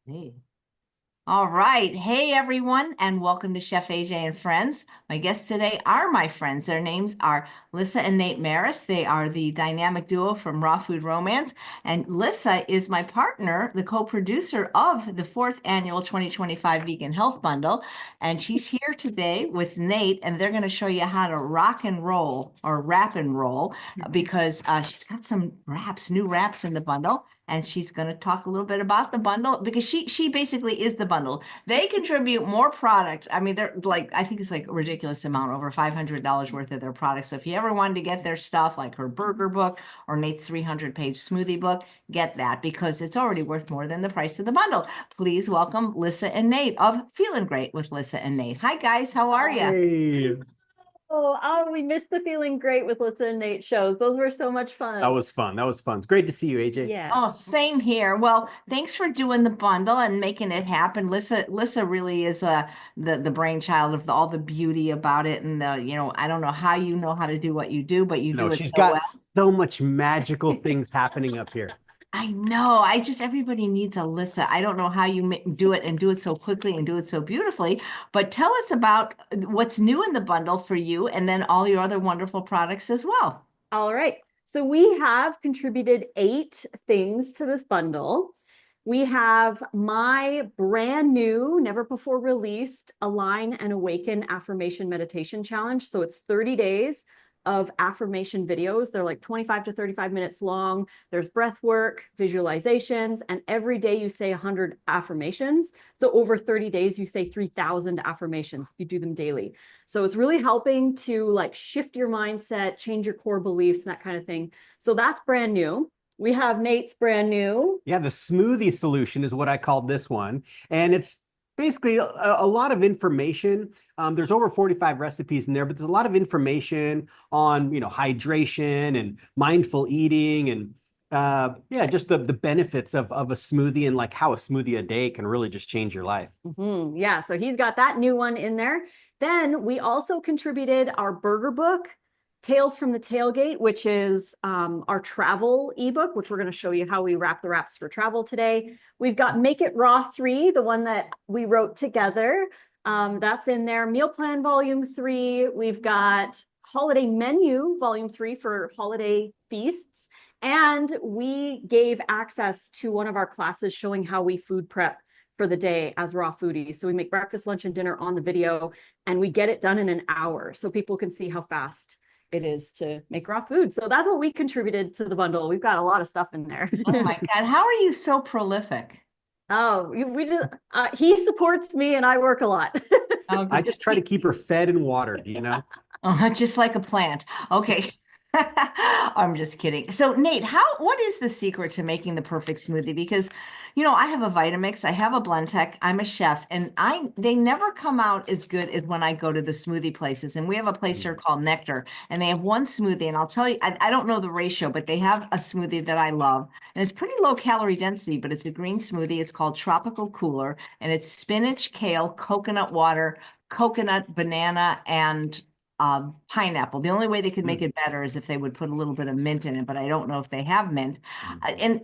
Hey. All right. Hey, everyone, and welcome to Chef AJ and Friends. My guests today are my friends. Their names are Lissa and Nate Maris. They are the dynamic duo from Raw Food Romance. And Lissa is my partner, the co-producer of the fourth annual 2025 Vegan Health Bundle. And she's here today with Nate, and they're going to show you how to rock and roll or wrap and roll because she's got some new wraps in the bundle. And she's going to talk a little bit about the bundle because she basically is the bundle. They contribute more product. I mean, they're like, I think it's like a ridiculous amount, over $500 worth of their products. So if you ever wanted to get their stuff, like her burger book or Nate's 300-page smoothie book, get that because it's already worth more than the price of the bundle. Please welcome Lissa and Nate of Feeling Great with Lissa and Nate. Hi, guys. How are you? Hey. We missed the Feeling Great with Lissa and Nate shows. Those were so much fun. That was fun. That was fun. It's great to see you, AJ. Yes. Oh, same here. Well, thanks for doing the bundle and making it happen. Lissa really is the brainchild of all the beauty about it. And I don't know how you know how to do what you do, but you do it She's so got well. so much magical things happening up here. I know. Everybody needs a Lissa. I don't know how you do it and do it so quickly and do it so beautifully, but tell us about what's new in the bundle for you and then all your other wonderful products as well. All right. So we have contributed 8 things to this bundle. We have my brand new, never before released, Align and Awaken Affirmation Meditation Challenge. So it's 30 days of affirmation videos. They're like 25 to 35 minutes long. There's breath work, visualizations, and every day you say 100 affirmations. So over 30 days, you say 3,000 affirmations if you do them daily. So it's really helping to like shift your mindset, change your core beliefs, and that kind of thing. So that's brand new. We have Nate's brand new. Yeah, the smoothie solution is what I called this one. And it's basically a lot of information. There's over 45 recipes in there, but there's a lot of information on, hydration and mindful eating and just the benefits of a smoothie and like how a smoothie a day can really just change your life. Yeah, so he's got that new one in there. Then we also contributed our burger book, Tales from the Tailgate, which is our travel ebook, which we're going to show you how we wrap the wraps for travel today. We've got Make It Raw 3, the one that we wrote together. That's in there. Meal Plan Volume 3. We've got Holiday Menu Volume 3 for holiday feasts. And we gave access to one of our classes showing how we food prep for the day as raw foodies. So we make breakfast, lunch, and dinner on the video, and we get it done in an hour so people can see how fast it is to make raw food. So that's what we contributed to the bundle. We've got a lot of stuff in there. Oh my God, how are you so prolific? Oh, he supports me and I work a lot. I just try to keep her fed and watered, Oh, just like a plant. Okay. I'm just kidding. So Nate, what is the secret to making the perfect smoothie? Because, I have a Vitamix, I have a Blendtec, I'm a chef, and they never come out as good as when I go to the smoothie places. And we have a place here called Nectar, and they have one smoothie, and I'll tell you, I don't know the ratio, but they have a smoothie that I love, and it's pretty low calorie density, but it's a green smoothie. It's called Tropical Cooler, and it's spinach, kale, coconut water, coconut, banana, and pineapple. The only way they could make it better is if they would put a little bit of mint in it, but I don't know if they have mint.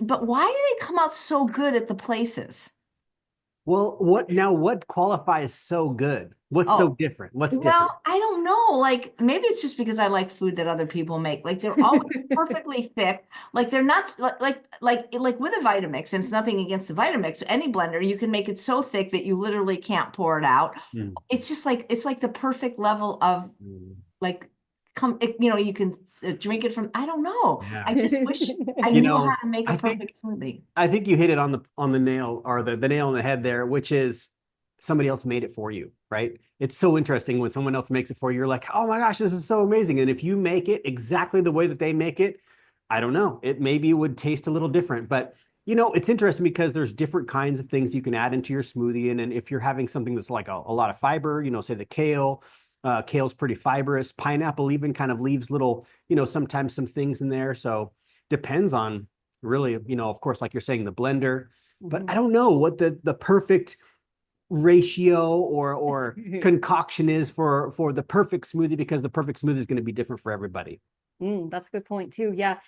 But why do they come out so good at the places? Well, what qualifies so good? What's so different? What's different? Well, I don't know. Like maybe it's just because I like food that other people make. Like they're always perfectly thick. Like they're not like with a Vitamix, and it's nothing against the Vitamix. Any blender, you can make it so thick that you literally can't pour it out. It's just like the perfect level of like you can drink it from. I don't know. Yeah. I just wish I knew how to make a perfect smoothie. I think you hit it on the nail, or the nail on the head there, which is somebody else made it for you, right? It's so interesting when someone else makes it for you. You're like, oh my gosh, this is so amazing. And if you make it exactly the way that they make it, I don't know, it maybe would taste a little different. But it's interesting because there's different kinds of things you can add into your smoothie. And if you're having something that's like a lot of fiber, say the kale, kale's pretty fibrous. Pineapple even kind of leaves little, sometimes some things in there. So depends on really, of course, like you're saying, the blender. But I don't know what the perfect ratio or concoction is for the perfect smoothie, because the perfect smoothie is going to be different for everybody. That's a good point too. Yeah.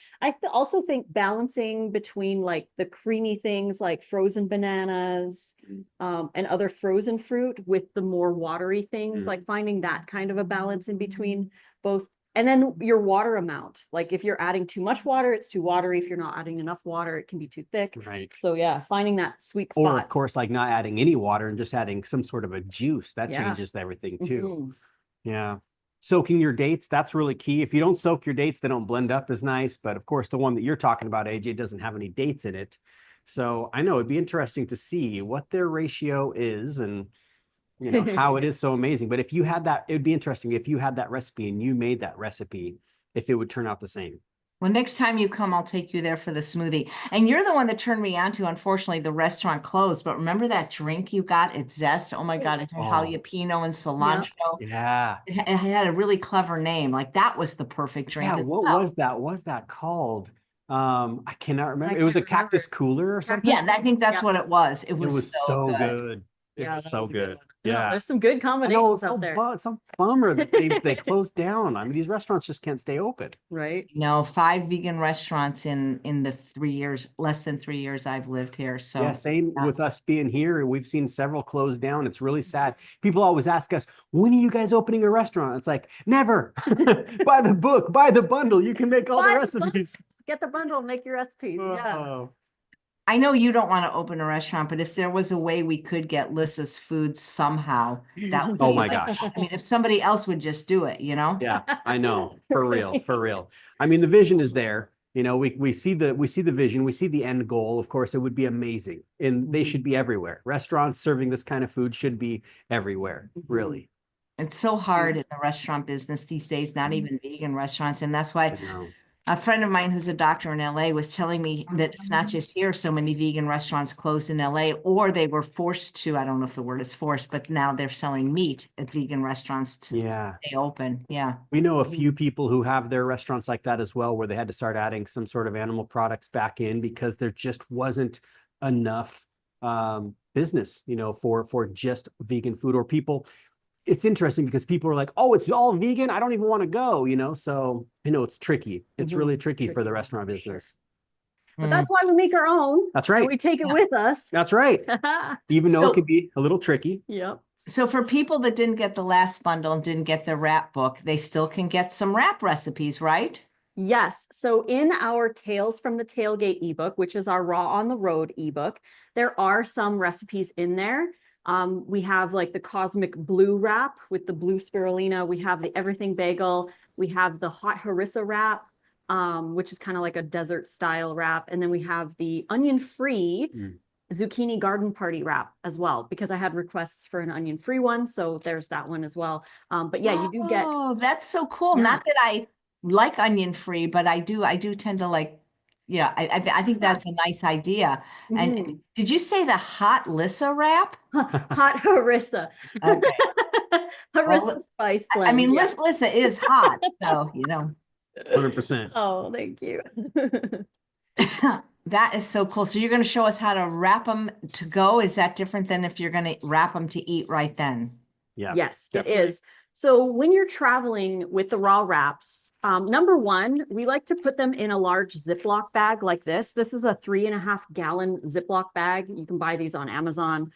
Also think balancing between like the creamy things like frozen bananas, and other frozen fruit with the more watery things, like finding that kind of a balance in between both. And then your water amount, like if you're adding too much water, it's too watery. If you're not adding enough water, it can be too thick. Right. So yeah, finding that sweet Or spot. of course, like not adding any water and just adding some sort of a juice that Yeah. changes everything too. Yeah. Soaking your dates, that's really key. If you don't soak your dates, they don't blend up as nice. But of course, the one that you're talking about, AJ, doesn't have any dates in it. So I know it'd be interesting to see what their ratio is and you know how it is so amazing. But if you had that, it would be interesting if you had that recipe and you made that recipe, if it would turn out the same. Well, next time you come, I'll take you there for the smoothie. And you're the one that turned me on to, unfortunately, the restaurant closed. But remember that drink you got? It's Zest. Oh my God, it had jalapeno and cilantro. Yeah. It had a really clever name. Like that was the perfect drink. Yeah, as what well. was that? What was that called? I cannot remember. I It was a can't remember. cactus cooler or something. Yeah, I think that's what it was. It It was was so so good. good. It Yeah, was that so was a good good. one. Yeah. There's some good I know, combinations it's out there, it's a bummer that they closed down. I mean, these restaurants just can't stay open. right? You know, 5 vegan restaurants in the 3 years, less than 3 years I've lived here. So Yeah, same yeah. with us being here. We've seen several close down. It's really sad. People always ask us, when are you guys opening a restaurant? It's like, never. Buy the book, buy the bundle. You can make all the Buy the book. recipes. Get the bundle, make your recipes. Yeah. Oh, I know you don't want to open a restaurant, but if there was a way we could get Lissa's food somehow, that would oh be my like, gosh. I mean, if somebody else would just do it, you know? Yeah, I know. For real, for real. I mean, the vision is there. You know, we see the vision, we see the end goal. Of course, it would be amazing. And they should be everywhere. Restaurants serving this kind of food should be everywhere, really. It's so hard in the restaurant business these days, not even vegan restaurants. And that's why I know. a friend of mine who's a doctor in LA was telling me that it's not just here, so many vegan restaurants closed in LA, or they were forced to, I don't know if the word is forced, but now they're selling meat at vegan restaurants to stay open. Yeah. We know a few people who have their restaurants like that as well, where they had to start adding some sort of animal products back in because there just wasn't enough business, you know, for just vegan food. Or people, it's interesting because people are like, oh, it's all vegan, I don't even want to go, you know. So you know, it's tricky. It's really tricky for the restaurant business. But that's why we make our own. That's right. And we take it with us. That's right. Even though So- it can be a little tricky. Yep. So for people that didn't get the last bundle and didn't get the wrap book, they still can get some wrap recipes, right? Yes. So in our Tales from the Tailgate ebook, which is our Raw on the Road ebook, there are some recipes in there. We have like the Cosmic Blue wrap with the blue spirulina. We have the Everything Bagel. We have the Hot Harissa wrap, which is kind of like a desert style wrap. And then we have the onion-free zucchini garden party wrap as well, because I had requests for an onion-free one. So there's that one as well. But yeah, you do get. Oh, that's so cool. Yeah. Not that I like onion free, but I do tend to like, yeah, I think that's a nice idea. And did you say the hot Lissa wrap? Hot harissa. Okay. Harissa spice blend. I mean, yeah. Lissa is hot, so you know. 100%. Oh, thank you. That is so cool. So you're going to show us how to wrap them to go. Is that different than if you're going to wrap them to eat right then? Yeah. Yes, definitely. it is. So when you're traveling with the raw wraps, number one, we like to put them in a large Ziploc bag like this. This is a 3.5 gallon Ziploc bag. You can buy these on Amazon.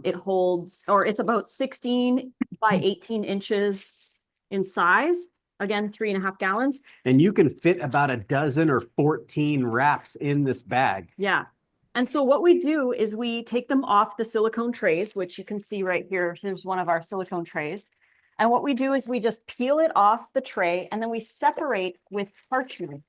It holds, or it's about 16 by 18 inches in size. Again, 3.5 gallons. And you can fit about a dozen or 14 wraps in this bag. Yeah. And so what we do is we take them off the silicone trays, which you can see right here. So there's one of our silicone trays. And what we do is we just peel it off the tray and then we separate with parchment.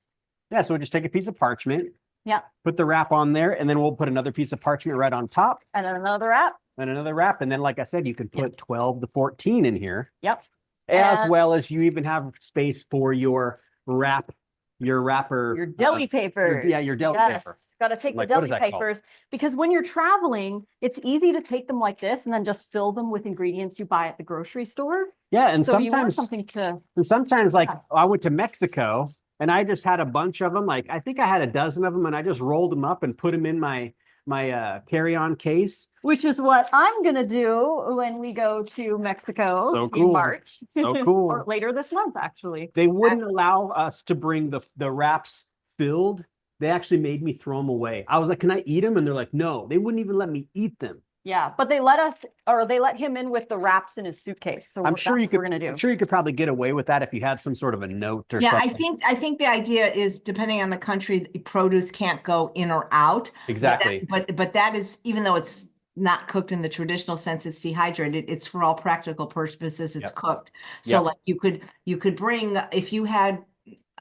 Yeah, so we just take a piece of parchment, Yeah. put the wrap on there, and then we'll put another piece of parchment right on top, And then another wrap. and another wrap. And then, like I said, you can put 12 to 14 in here, Yep. as And- well as you even have space for your wrapper. Your deli paper. your deli Yes. paper. Got to take Like, the what is deli that called? papers because when you're traveling, it's easy to take them like this and then just fill them with ingredients you buy at the grocery store. Yeah, and So you want sometimes, something to, like Yeah. I went to Mexico and I just had a bunch of them. Like I think I had a dozen of them, and I just rolled them up and put them in my my carry-on case. Which is what I'm gonna do when we go to Mexico So in cool. March. So cool. Or later this month, actually. They wouldn't allow us to bring the wraps filled. They actually made me throw them away. I was like, can I eat them? And they're like, no, they wouldn't even let me eat them. Yeah, but they let him in with the wraps in his suitcase. So I'm sure you could, we're gonna do. I'm sure you could probably get away with that if you had some sort of a note or something. I think the idea is depending on the country, the produce can't go in or out. Exactly. But that is, even though it's not cooked in the traditional sense, it's dehydrated, it's for all practical purposes, it's cooked. So like you could bring, if you had,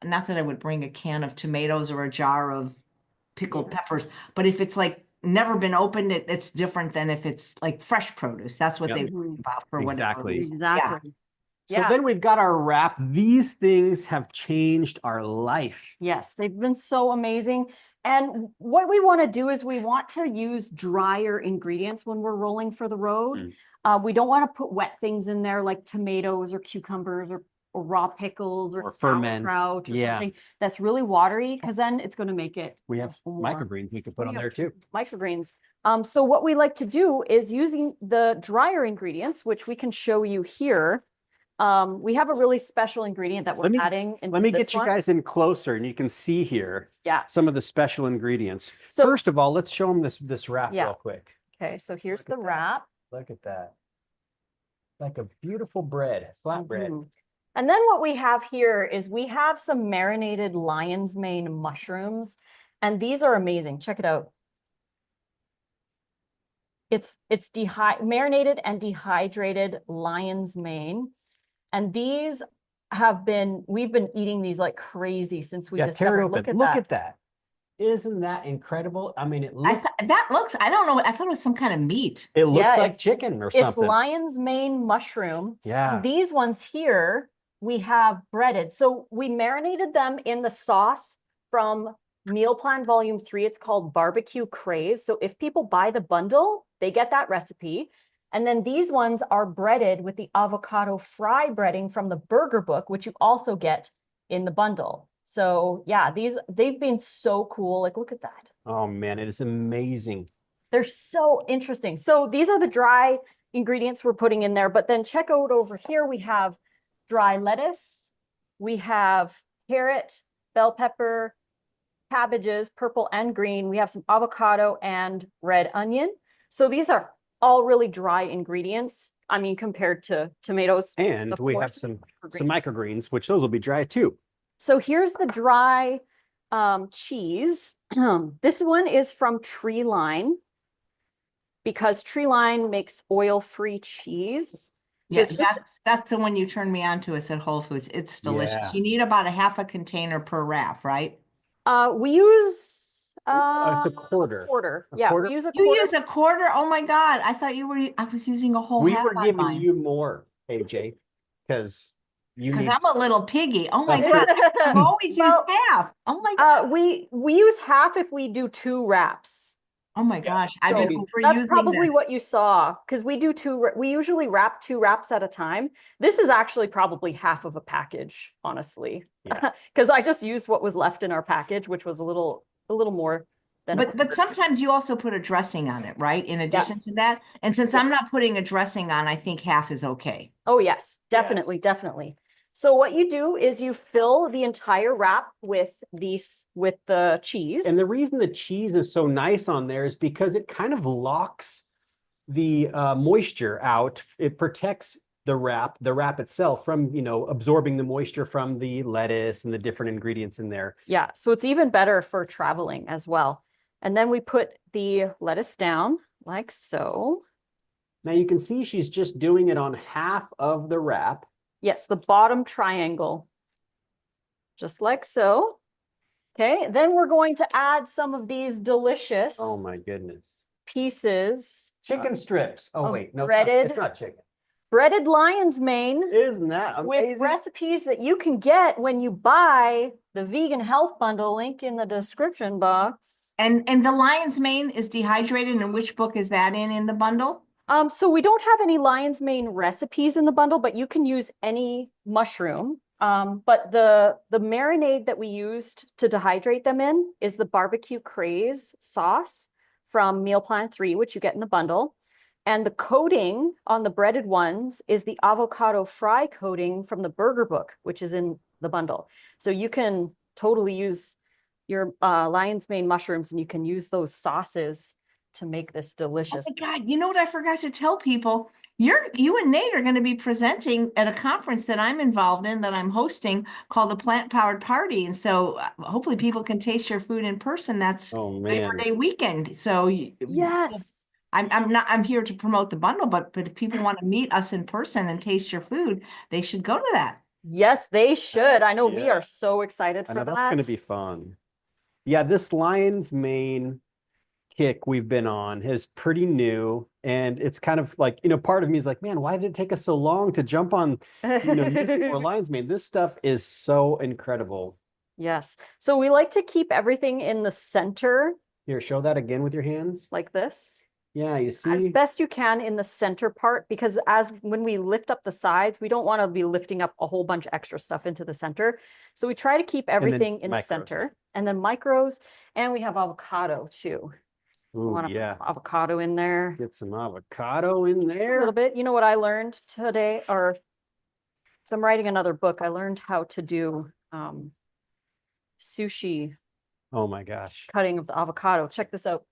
not that I would bring a can of tomatoes or a jar of pickled peppers, but if it's like never been opened, it's different than if it's like fresh produce. That's what they worry about for Exactly. Exactly. So then we've got our wrap. These things have changed our life. Yes, they've been so amazing. And what we want to do is we want to use drier ingredients when we're rolling for the road. We don't want to put wet things in there like tomatoes or cucumbers or raw pickles or ferment sauerkraut or something that's really watery, because then it's going to make it. We have microgreens we could put on there too. Microgreens. So what we like to do is using the drier ingredients, which we can show you here. We have a really special ingredient that we're adding. Let me get you guys in closer and you can see here some of the special ingredients. So first of all, let's show them this wrap real quick. Okay, so here's the wrap. Look at that. Like a beautiful bread, flatbread. And then what we have here is we have some marinated lion's mane mushrooms, and these are amazing. Check it out. It's marinated and dehydrated lion's mane. And these we've been eating these like crazy since we discovered. Tear it open. Look at that. Isn't that incredible? I mean, it looks. I don't know. I thought it was some kind of meat. It looks like chicken or something. It's lion's mane mushroom. Yeah. And these ones here, we have breaded. So we marinated them in the sauce from Meal Plan Volume 3. It's called Barbecue Craze. So if people buy the bundle, they get that recipe. And then these ones are breaded with the avocado fry breading from the Burger Book, which you also get in the bundle. So yeah, they've been so cool. Like, look at that. Oh man, it is amazing. They're so interesting. So these are the dry ingredients we're putting in there. But then check out over here, we have dry lettuce, we have carrot, bell pepper, cabbages, purple and green. We have some avocado and red onion. So these are all really dry ingredients. I mean, compared to tomatoes. And we have some microgreens, which those will be dry too. So here's the dry cheese. This one is from Tree Line, because Tree Line makes oil-free cheese. So that's the one you turned me on to. It's at Whole Foods. It's delicious. You need about a half a container per wrap, right? We use it's a quarter. We use a quarter. You use a quarter? Oh my God. I thought I was using a whole half. We were giving you more, AJ, because I'm a little piggy. Oh my God. I've always used half. Oh my God. We use half if we do 2 wraps. Oh my gosh. I've been overusing That's probably what you saw, because we usually wrap 2 wraps at a time. This is actually probably half of a package, honestly, because I just used what was left in our package, which was a little more than. But sometimes you also put a dressing on it, right? In addition to that. And since I'm not putting a dressing on, I think half is okay. Oh yes, definitely. So what you do is you fill the entire wrap with the cheese. And the reason the cheese is so nice on there is because it kind of locks the moisture out. It protects the wrap itself from, absorbing the moisture from the lettuce and the different ingredients in there. Yeah, so it's even better for traveling as well. And then we put the lettuce down like so. Now you can see she's just doing it on half of the wrap. Yes, the bottom triangle, just like so. Okay, then we're going to add some of these delicious. Oh my goodness. Pieces. Chicken strips. Oh wait, no, it's not chicken. Breaded lion's mane. Isn't that amazing? With recipes that you can get when you buy the vegan health bundle, link in the description box. And the lion's mane is dehydrated, and which book is that in the bundle? So we don't have any lion's mane recipes in the bundle, but you can use any mushroom. But the marinade that we used to dehydrate them in is the Barbecue Craze sauce from Meal Plan 3, which you get in the bundle. And the coating on the breaded ones is the avocado fry coating from the Burger Book, which is in the bundle. So you can totally use your lion's mane mushrooms, and you can use those sauces to make this delicious. Oh my God, you know what I forgot to tell people? You and Nate are going to be presenting at a conference that I'm involved in, that I'm hosting, called the Plant Powered Party. And so hopefully people can taste your food in person. That's Oh Labor man. Day weekend. So Yes. I'm here to promote the bundle, but if people want to meet us in person and taste your food, they should go to that. Yes, they should. I know we Yeah. are so excited I for know that. that's going to be fun. Yeah, this lion's mane kick we've been on is pretty new, and it's kind of like, part of me is like, man, why did it take us so long to jump on, using more lion's mane? This stuff is so incredible. Yes. So we like to keep everything in the center Here, show that again with your hands. like this. Yeah, you As see? best you can in the center part, because when we lift up the sides, we don't want to be lifting up a whole bunch of extra stuff into the center. So we try to keep everything in the micros. center, and then micros, and we have avocado too. We Ooh, want to yeah. put avocado in there. Get some avocado in Just a there. little bit. You know what I learned today, or because I'm writing another book, I learned how to do sushi Oh my gosh. cutting of the avocado. Check this out.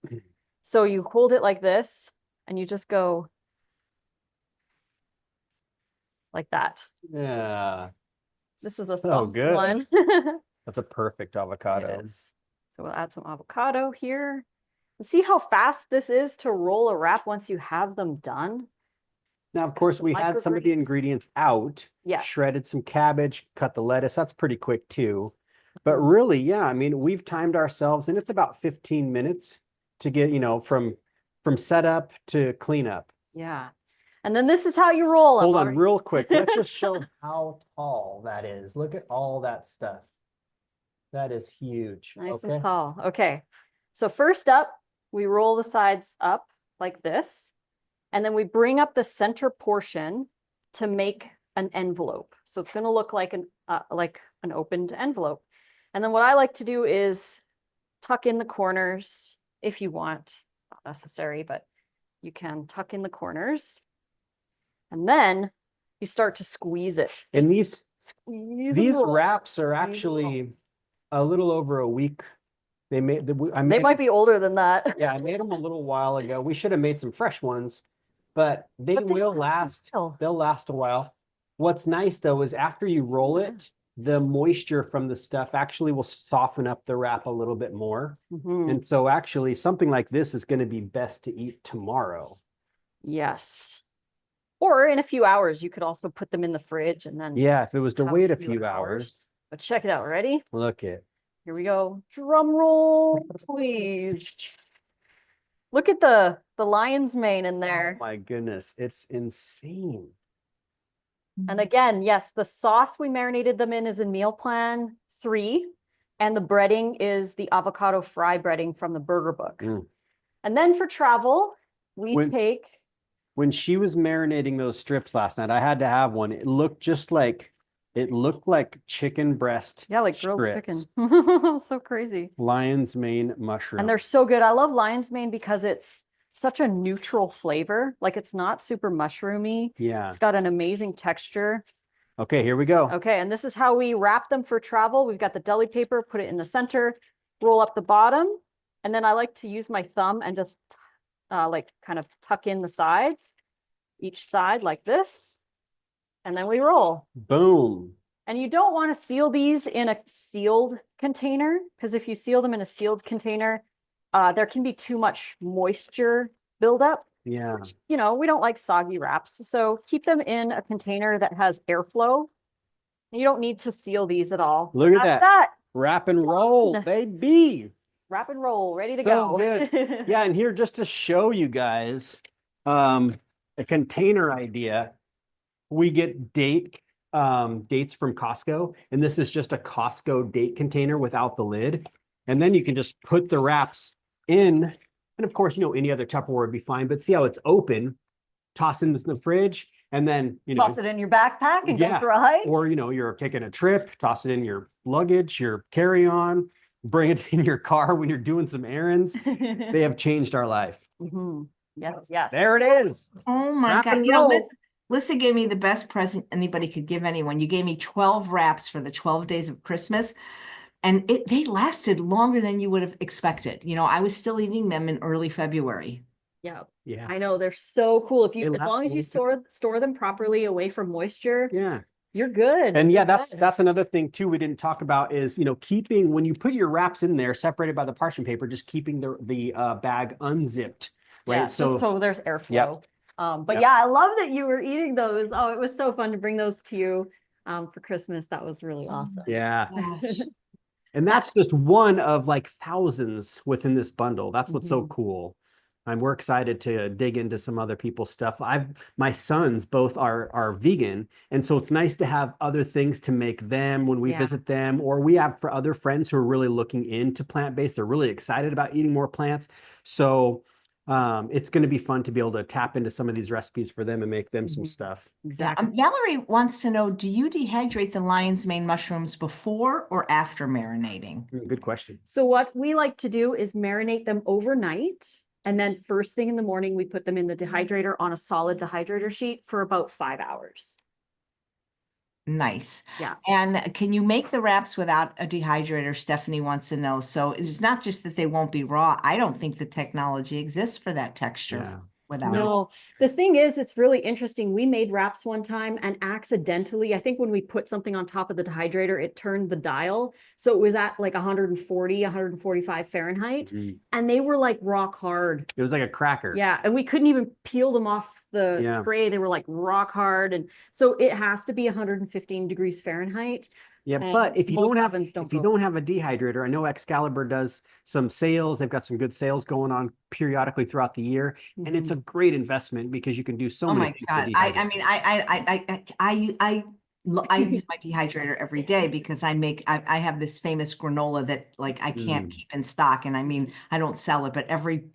So you hold it like this, and you just go like that. Yeah. This is a So soft good. one. That's a perfect avocado. It is. So we'll add some avocado here. And see how fast this is to roll a wrap once you have them done? Now, of course, we had some of the microgreens. ingredients out. Yes. Shredded some cabbage, cut the lettuce. That's pretty quick too. But really, yeah, I mean, we've timed ourselves, and it's about 15 minutes to get, from setup to cleanup. Yeah. And then this is how you roll them. Hold on real quick. Let's just show how tall that is. Look at all that stuff. That is huge. Nice Okay. and tall. Okay. So first up, we roll the sides up like this, and then we bring up the center portion to make an envelope. So it's going to look like an opened envelope. And then what I like to do is tuck in the corners if you want. Not necessary, but you can tuck in the corners. And then you start to squeeze it. And these roll. wraps are Squeeze and actually a little over a week. They They might be older than that. Yeah, I made them a little while ago. We should have made some fresh ones, but they will last. They'll last a while. What's nice though is after you roll it, the moisture from the stuff actually will soften up the wrap a little bit more. And so actually something like this is going to be best to eat tomorrow. Yes. Or in a few hours, you could also put them in the fridge and then. Yeah, if it was to have wait a few hours. But check it out. Ready? Look it. Here we go. Drum roll, please. Look at the lion's mane in there. Oh my goodness, it's insane. And again, yes, the sauce we marinated them in is in Meal Plan 3, and the breading is the avocado fry breading from the Burger Book. And then for travel, take. When she was marinating those strips last night, I had to have one. It looked like chicken breast. Yeah, like grilled strips. chicken. So crazy. Lion's mane mushroom. And they're so good. I love lion's mane because it's such a neutral flavor. Like it's not super mushroomy. Yeah. It's got an amazing texture. Okay, here we go. Okay, and this is how we wrap them for travel. We've got the deli paper, put it in the center, roll up the bottom, and then I like to use my thumb and just like kind of tuck in the sides, each side like this, and then we roll. Boom. And you don't want to seal these in a sealed container, because if you seal them in a sealed container, there can be too much moisture buildup. Yeah. Which, we don't like soggy wraps. So keep them in a container that has airflow. You don't need to seal these at all. Look at that. Wrap and roll, Done. baby. Wrap and roll, ready to So go. good. Yeah, and here just to show you guys a container idea, we get dates from Costco, and this is just a Costco date container without the lid. And then you can just put the wraps in, and of course, any other Tupperware would be fine, but see how it's open, toss in the fridge, and then, Toss it in your backpack and go dry. Or, you're taking a trip, toss it in your luggage, your carry-on, bring it in your car when you're doing some errands. They have changed our life. Yes, yes. There it is. Oh my Rock God. and You know, roll. Lissa gave me the best present anybody could give anyone. You gave me 12 wraps for the 12 days of Christmas, and they lasted longer than you would have expected. You know, I was still eating them in early February. Yeah. Yeah. I know they're so cool. If you, They as last long a as you long time. store them properly away from moisture, Yeah. you're good. And yeah, You're that's good. another thing too we didn't talk about is, you know, keeping when you put your wraps in there separated by the parchment paper, just keeping the bag unzipped, Yeah, right? just So so there's airflow. yep. But Yep. yeah, I love that you were eating those. Oh, it was so fun to bring those to you for Christmas. That was really awesome. Yeah. Gosh. And that's just one of like thousands within this bundle. That's what's so Mhm. cool. We're excited to dig into some other people's stuff. My sons both are vegan, and so it's nice to have other things to make them when we Yeah. visit them, or we have for other friends who are really looking into plant-based. They're really excited about eating more plants. So it's going to be fun to be able to tap into some of these recipes for them and make them some Mhm. stuff. Yeah. Exactly. Valerie wants to know, do you dehydrate the lion's mane mushrooms before or after marinating? Good question. So what we like to do is marinate them overnight. And then first thing in the morning, we put them in the dehydrator on a solid dehydrator sheet for about 5 hours. Nice. Yeah. And can you make the wraps without a dehydrator? Stephanie wants to know. So it's not just that they won't be raw. I don't think the technology exists for that texture Yeah. without it. No, the thing is, it's really interesting. We made wraps one time and accidentally, I think when we put something on top of the dehydrator, it turned the dial. So it was at like 140, 145 Fahrenheit, Mhm. and they were like rock hard. It was like a cracker. Yeah. And we couldn't even peel them off the Yeah. tray. They were like rock hard. And so it has to be 115 degrees Fahrenheit. Yeah, And but if you most don't have ovens don't if you go. don't have a dehydrator, I know Excalibur does some sales. They've got some good sales going on periodically throughout the year, and it's a great investment because you can do so Oh many my things with God. a I dehydrator. mean, I use my dehydrator every day because I have this famous granola that like I can't Mm. keep in stock. And I mean, I don't sell it, but every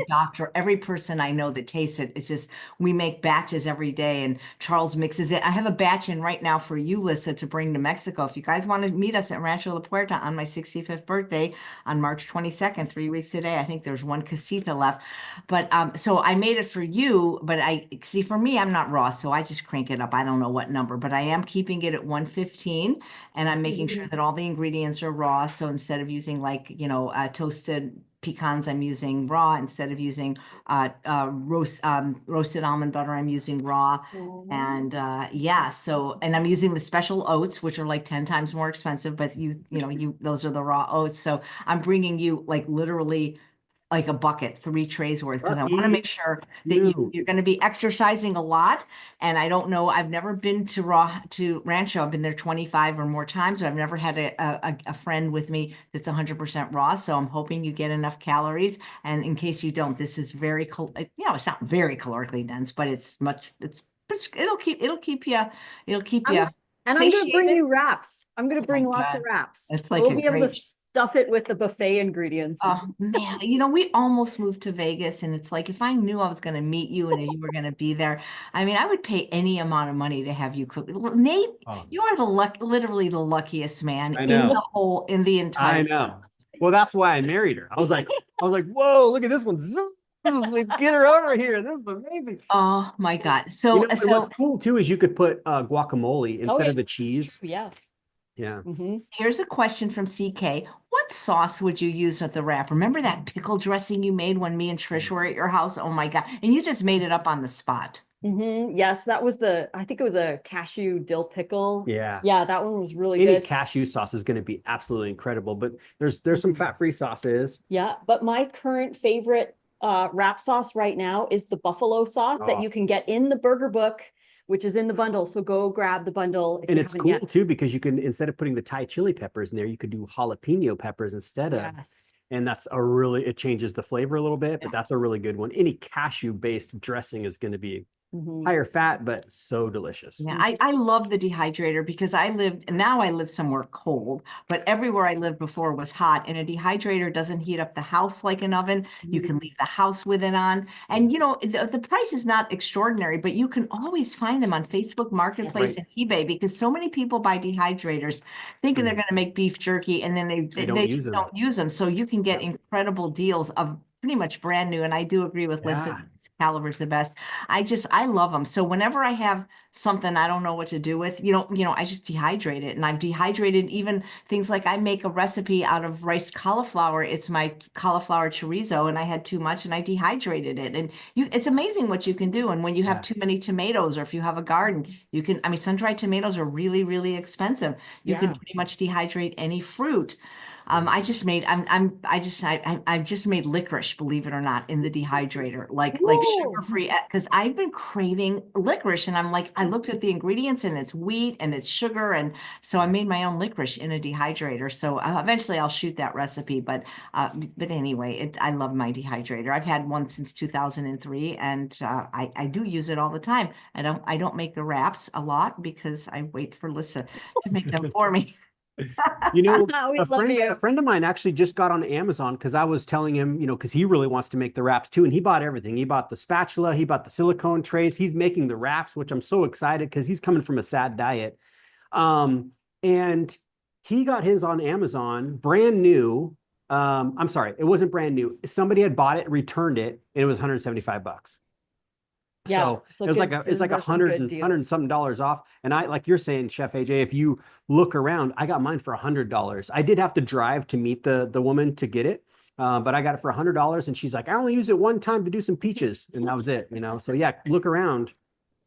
doctor, every person I know that tastes it, it's just we make batches every day and Charles mixes it. I have a batch in right now for you, Lissa, to bring to Mexico. If you guys want to meet us at Rancho La Puerta on my 65th birthday on March 22nd, 3 weeks today, I think there's one casita left. But so I made it for you, but I see for me, I'm not raw, so I just crank it up. I don't know what number, but I am keeping it at 115 and I'm making sure that all the ingredients are raw. So instead of using like, you know, toasted pecans, I'm using raw. Instead of using roasted almond butter, I'm using raw. And yeah, so and I'm using the special oats, which are like 10 times more expensive, but those are the raw oats. So I'm bringing you like literally like a bucket, 3 trays worth, because I want to Lucky make sure that you. you're going to be exercising a lot. And I don't know, I've never been to Rancho. I've been there 25 or more times, but I've never had a friend with me that's 100% raw. So I'm hoping you get enough calories. And in case you don't, this is it's not very calorically dense, but it'll keep you And I'm going to bring satiated. you wraps. I'm going to Oh my bring lots of God. wraps. It's So like we'll a be able to great stuff it with the buffet ingredients. Oh man, we almost moved to Vegas, and it's like if I knew I was going to meet you and you were going to be there, I mean, I would pay any amount of money to have you cook. Nate, Oh, you are literally the luckiest man I in know. in the I entire know. Well, that's why I married her. I was like, whoa, look at this one. Let's get her over here. This is amazing. Oh my God. You So, know, and what's cool too is you could put guacamole Oh, instead yeah, of the that's cheese. true. Yeah. Yeah. here's a question from CK. What sauce would you use with the wrap? Remember that pickle dressing you made when me and Trish were at your house? Oh my God. And you just made it up on the spot. Yes, that was I think it was a cashew dill pickle. Yeah. Yeah, that one was really Any good. cashew sauce is going to be absolutely incredible, but there's some fat-free sauces. Yeah, but my current favorite wrap sauce right now is the buffalo sauce that Oh. you can get in the burger book, which is in the bundle. So go grab the bundle if And you it's haven't cool yet. too because you can, instead of putting the Thai chili peppers in there, you could do jalapeno peppers instead of. Yes. And it changes the flavor a little bit, but that's a really good one. Any cashew-based dressing is going to be higher fat, but so delicious. Yeah, I love the dehydrator because now I live somewhere cold, but everywhere I lived before was hot. And a dehydrator doesn't heat up the house like an oven. You can leave the house with it on. And the price is not extraordinary, but you can always find them on Facebook Marketplace and eBay because so many people buy dehydrators thinking they're going to make beef jerky and then they just don't use them. So you can get incredible deals of pretty much brand new. And I do agree with Lissa, Caliber's the best. I love them. So whenever I have something I don't know what to do with, I just dehydrate it. And I've dehydrated even things like I make a recipe out of riced cauliflower. It's my cauliflower chorizo, and I had too much and I dehydrated it. And it's amazing what you can do. And when you have too many tomatoes, or if you have a garden, sun-dried tomatoes are really, really expensive. You can pretty much dehydrate any fruit. I just made licorice, believe it or not, in the dehydrator, like sugar-free, because I've been craving licorice, and I looked at the ingredients, and it's wheat and it's sugar, and so I made my own licorice in a dehydrator. So eventually I'll shoot that recipe, but anyway, I love my dehydrator. I've had one since 2003, and I do use it all the time. I don't make the wraps a lot because I wait for Lissa to make them for me. A friend of mine actually just got on Amazon because I was telling him, because he really wants to make the wraps too. And he bought everything. He bought the spatula, he bought the silicone trays. He's making the wraps, which I'm so excited because he's coming from a sad diet. And he got his on Amazon, brand new. I'm sorry, it wasn't brand new. Somebody had bought it, returned it, and it was $175. So it was it's like $100 and something off. And like you're saying, Chef AJ, if you look around, I got mine for $100. I did have to drive to meet the woman to get it. But I got it for $100, and she's like, I only used it one time to do some peaches, and that was it, So yeah, look around.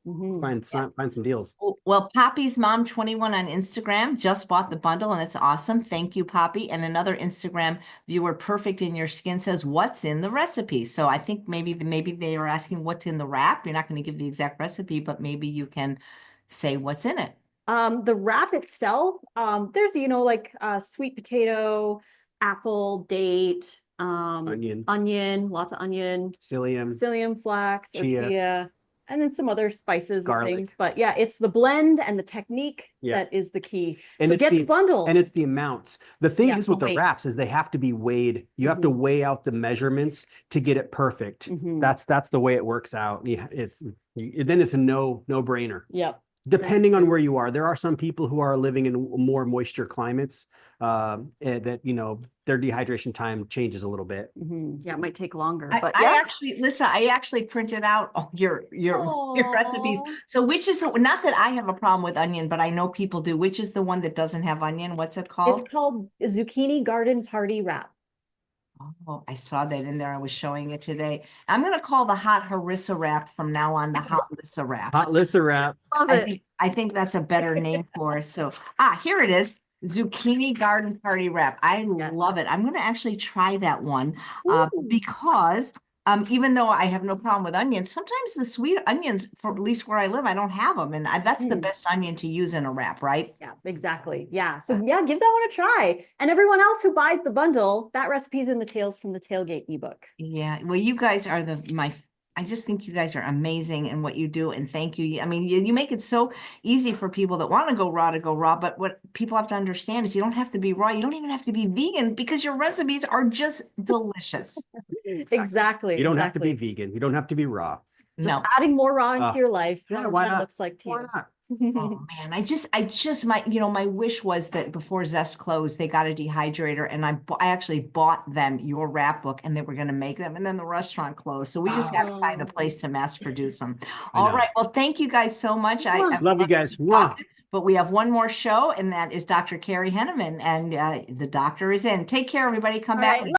Find some deals. Well, Poppy's Mom 21 on Instagram just bought the bundle, and it's awesome. Thank you, Poppy. And another Instagram viewer, Perfect in Your Skin, says, what's in the recipe? So I think maybe they are asking what's in the wrap. You're not going to give the exact recipe, but maybe you can say what's in it. The wrap itself, there's, sweet potato, apple, date, onion, lots of onion, psyllium flax, chia, and then some other spices and things. But yeah, it's the blend and the technique that is the key. And so get the bundle. And it's the amounts. The thing is with the wraps is they have to be weighed. You have to weigh out the measurements to get it perfect. That's the way it works out. Then it's a no-brainer. Yep. Depending on where you are. There are some people who are living in more moisture climates that, their dehydration time changes a little bit. Yeah, it might take longer. But Lissa, I actually printed out your recipes. So which is, not that I have a problem with onion, but I know people do. Which is the one that doesn't have onion? What's it called? It's called Zucchini Garden Party Wrap. Oh, I saw that in there. I was showing it today. I'm going to call the hot harissa wrap from now on the hot Lissa wrap. Hot Lissa wrap. I think that's a better name for it. So, here it is. Zucchini Garden Party wrap. I love it. I'm going to actually try that one because even though I have no problem with onions, sometimes the sweet onions, for at least where I live, I don't have them. And that's the best onion to use in a wrap, right? Yeah, exactly. Yeah. So yeah, give that one a try. And everyone else who buys the bundle, that recipe is in the Tales from the Tailgate ebook. Yeah. Well, you guys are I just think you guys are amazing in what you do. And thank you. I mean, you make it so easy for people that want to go raw. But what people have to understand is you don't have to be raw. You don't even have to be vegan because your recipes are just delicious. Exactly. You don't have to be vegan. You don't have to be raw. Just adding more raw into your life. Yeah, why not? Looks like to you. Why not? Oh man, my wish was that before Zest closed, they got a dehydrator, and I actually bought them your wrap book, and they were going to make them, and then the restaurant closed, so we just got to find a place to mass produce them. All right, well, thank you guys so much. I love you guys. But we have one more show, and that is Dr. Carrie Henneman, and the doctor is in. Take care, everybody. Come back.